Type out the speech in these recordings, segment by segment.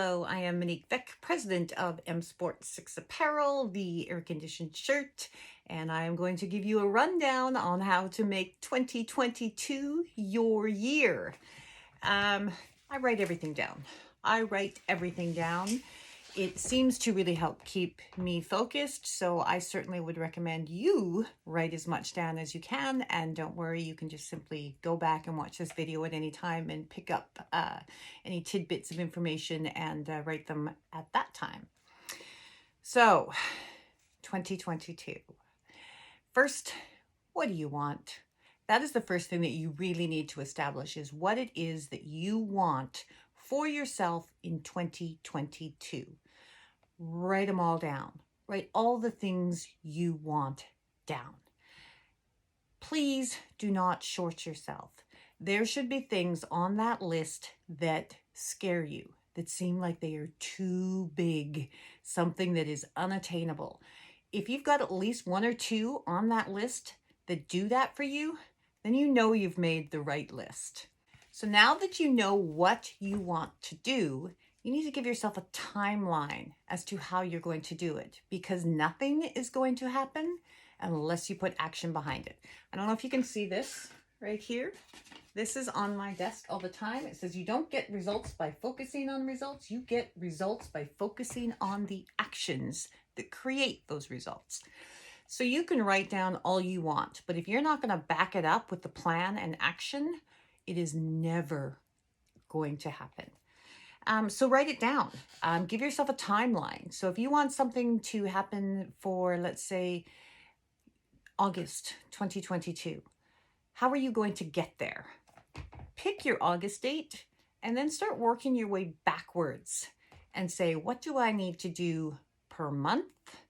Hello, I am Monique Beck, president of M Sports 6 Apparel, the air-conditioned shirt, and I am going to give you a rundown on how to make 2022 your year. I write everything down. It seems to really help keep me focused, so I certainly would recommend you write as much down as you can, and don't worry, you can just simply go back and watch this video at any time and pick up any tidbits of information and write them at that time. So, 2022. First, what do you want? That is the first thing that you really need to establish, is what it is that you want for yourself in 2022. Write them all down. Write all the things you want down. Please do not short yourself. There should be things on that list that scare you, that seem like they are too big, something that is unattainable. If you've got at least one or two on that list that do that for you, then you know you've made the right list. So now that you know what you want to do, you need to give yourself a timeline as to how you're going to do it, because nothing is going to happen unless you put action behind it. I don't know if you can see this right here. This is on my desk all the time. It says you don't get results by focusing on results. You get results by focusing on the actions that create those results. So you can write down all you want, but if you're not going to back it up with the plan and action, it is never going to happen. So write it down. Give yourself a timeline. So if you want something to happen for, let's say, August 2022, how are you going to get there? Pick your August date and then start working your way backwards and say, what do I need to do per month,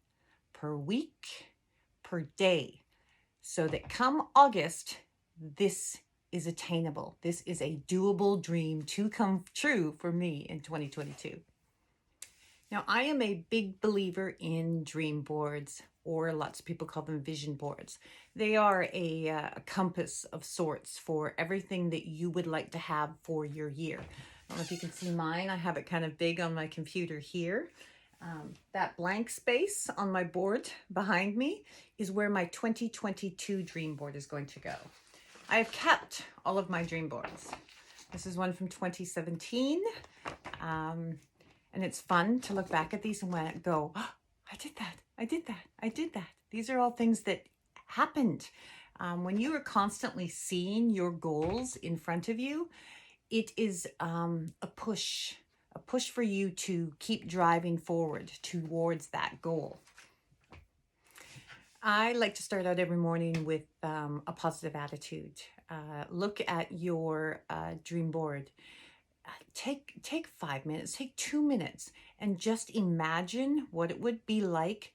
per week, per day, so that come August, this is attainable. This is a doable dream to come true for me in 2022. Now, I am a big believer in dream boards, or lots of people call them vision boards. They are a compass of sorts for everything that you would like to have for your year. I don't know if you can see mine. I have it kind of big on my computer here. That blank space on my board behind me is where my 2022 dream board is going to go. I have kept all of my dream boards. This is one from 2017. And it's fun to look back at these and go, oh, I did that. These are all things that happened. When you are constantly seeing your goals in front of you, it is a push for you to keep driving forward towards that goal. I like to start out every morning with a positive attitude. Look at your dream board. Take 5 minutes, take 2 minutes, and just imagine what it would be like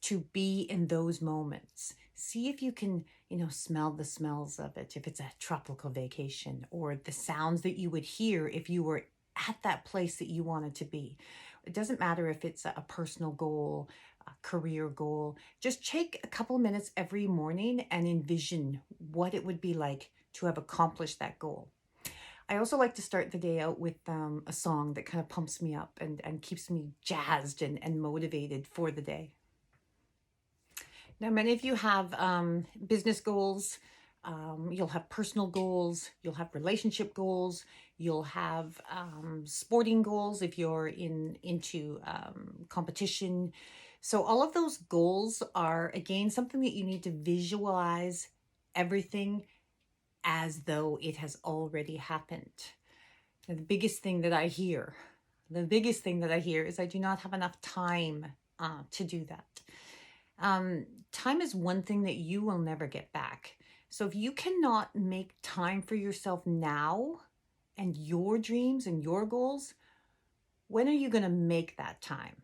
to be in those moments. See if you can, smell the smells of it, if it's a tropical vacation, or the sounds that you would hear if you were at that place that you wanted to be. It doesn't matter if it's a personal goal, a career goal. Just take a couple minutes every morning and envision what it would be like to have accomplished that goal. I also like to start the day out with a song that kind of pumps me up and keeps me jazzed and motivated for the day. Now, many of you have business goals. You'll have personal goals. You'll have relationship goals. You'll have sporting goals if you're into competition. So all of those goals are, again, something that you need to visualize everything as though it has already happened. And the biggest thing that I hear is I do not have enough time to do that. Time is one thing that you will never get back. So if you cannot make time for yourself now and your dreams and your goals, when are you going to make that time?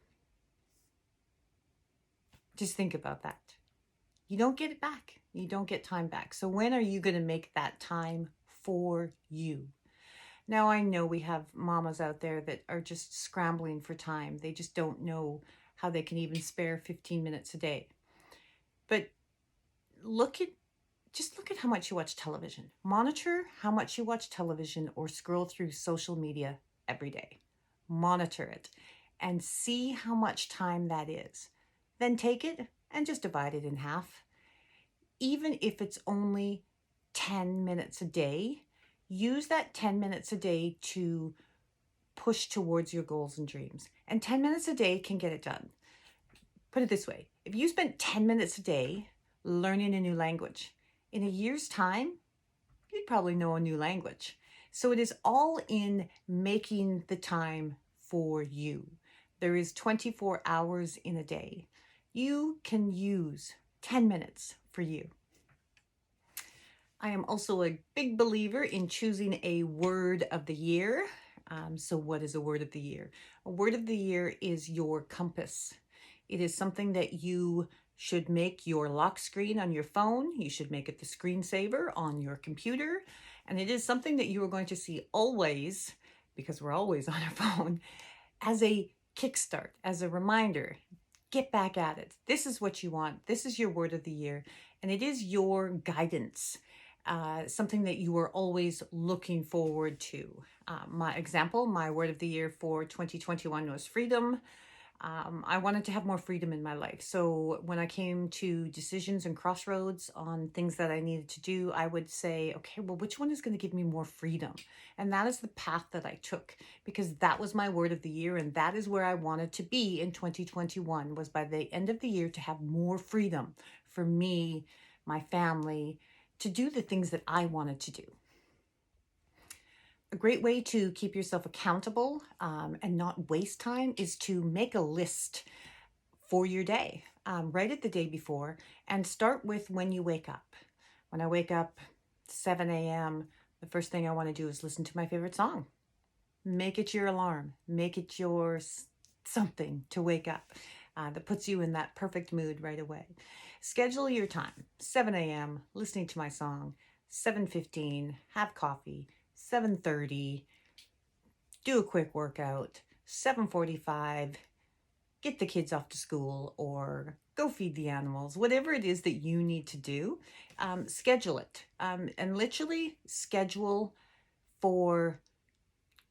Just think about that. You don't get it back. You don't get time back. So when are you going to make that time for you? Now, I know we have mamas out there that are just scrambling for time. They just don't know how they can even spare 15 minutes a day. But just look at how much you watch television. Monitor how much you watch television or scroll through social media every day. monitor it, and see how much time that is. Then take it and just divide it in half. Even if it's only 10 minutes a day, use that 10 minutes a day to push towards your goals and dreams. And 10 minutes a day can get it done. Put it this way, if you spent 10 minutes a day learning a new language, in a year's time, you'd probably know a new language. So it is all in making the time for you. There is 24 hours in a day. You can use 10 minutes for you. I am also a big believer in choosing a word of the year. So what is a word of the year? A word of the year is your compass. It is something that you should make your lock screen on your phone. You should make it the screensaver on your computer. And it is something that you are going to see always, because we're always on our phone, as a kickstart, as a reminder. Get back at it. This is what you want. This is your word of the year. And it is your guidance. Something that you are always looking forward to. My word of the year for 2021 was freedom. I wanted to have more freedom in my life. So when I came to decisions and crossroads on things that I needed to do, I would say, okay, well, which one is going to give me more freedom? And that is the path that I took, because that was my word of the year. And that is where I wanted to be in 2021, was by the end of the year to have more freedom for me, my family, to do the things that I wanted to do. A great way to keep yourself accountable and not waste time is to make a list for your day. Write it the day before and start with when you wake up. When I wake up 7 a.m., the first thing I want to do is listen to my favorite song. Make it your alarm. Make it your something to wake up that puts you in that perfect mood right away. Schedule your time. 7 a.m., listening to my song. 7:15, have coffee. 7:30, do a quick workout. 7:45, get the kids off to school or go feed the animals. Whatever it is that you need to do, schedule it. And literally schedule for,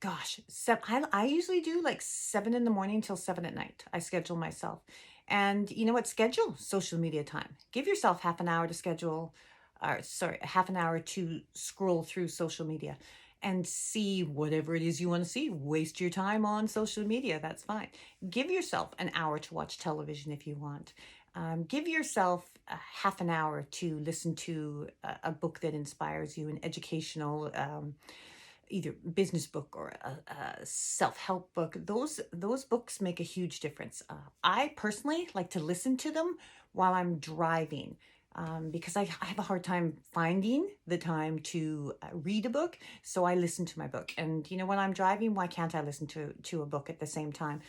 I usually do like 7 in the morning till 7 at night. I schedule myself. And you know what? Schedule social media time. Give yourself half an hour to half an hour to scroll through social media and see whatever it is you want to see. Waste your time on social media. That's fine. Give yourself an hour to watch television if you want. Give yourself half an hour to listen to a book that inspires you, an educational either business book or a self-help book. Those books make a huge difference. I personally like to listen to them while I'm driving, because I have a hard time finding the time to read a book. So I listen to my book. And when I'm driving, why can't I listen to a book at the same time?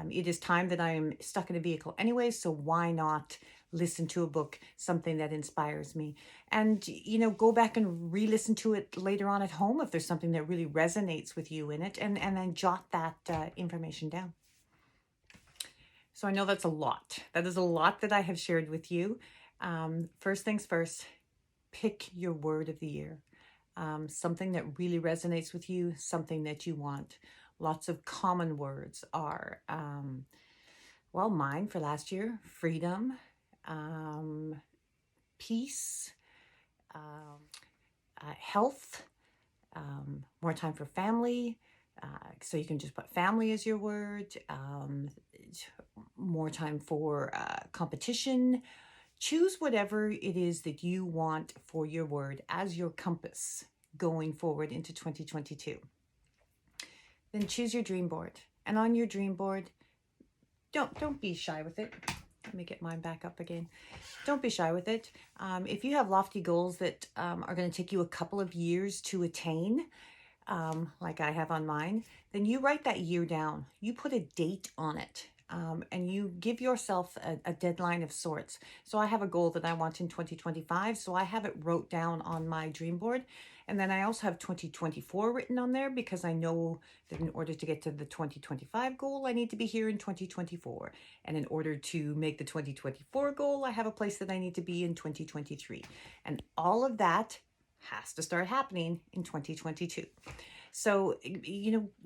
It is time that I'm stuck in a vehicle anyway, so why not listen to a book, something that inspires me? And, go back and re-listen to it later on at home if there's something that really resonates with you in it, and then jot that information down. So I know that's a lot. That is a lot that I have shared with you. First things first, pick your word of the year. Something that really resonates with you, something that you want. Lots of common words are, mine for last year, freedom, peace, health, more time for family. So you can just put family as your word, more time for competition. Choose whatever it is that you want for your word as your compass going forward into 2022. Then choose your dream board. And on your dream board, don't be shy with it. Let me get mine back up again. Don't be shy with it. If you have lofty goals that are going to take you a couple of years to attain, like I have on mine, then you write that year down. You put a date on it. And you give yourself a deadline of sorts. So I have a goal that I want in 2025. So I have it wrote down on my dream board. And then I also have 2024 written on there, because I know that in order to get to the 2025 goal, I need to be here in 2024. And in order to make the 2024 goal, I have a place that I need to be in 2023. And all of that has to start happening in 2022. So,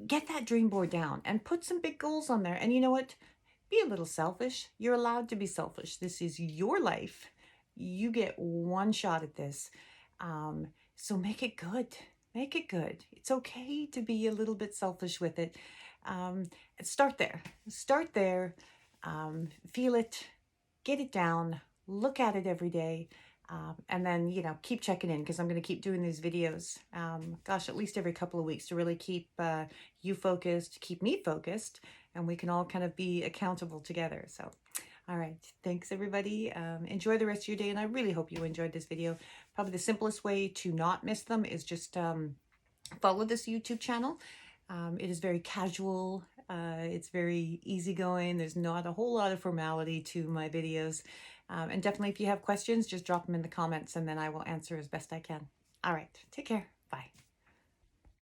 get that dream board down and put some big goals on there. And you know what? Be a little selfish. You're allowed to be selfish. This is your life. You get one shot at this. So make it good. Make it good. It's okay to be a little bit selfish with it. Um, Start there. Start there. Feel it. Get it down. Look at it every day. And then, keep checking in because I'm going to keep doing these videos, gosh, at least every couple of weeks to really keep you focused, keep me focused, and we can all kind of be accountable together. So, all right. Thanks, everybody. Enjoy the rest of your day, and I really hope you enjoyed this video. Probably the simplest way to not miss them is just follow this YouTube channel. It is very casual. It's very easygoing. There's not a whole lot of formality to my videos. And definitely if you have questions, just drop them in the comments and then I will answer as best I can. All right, take care.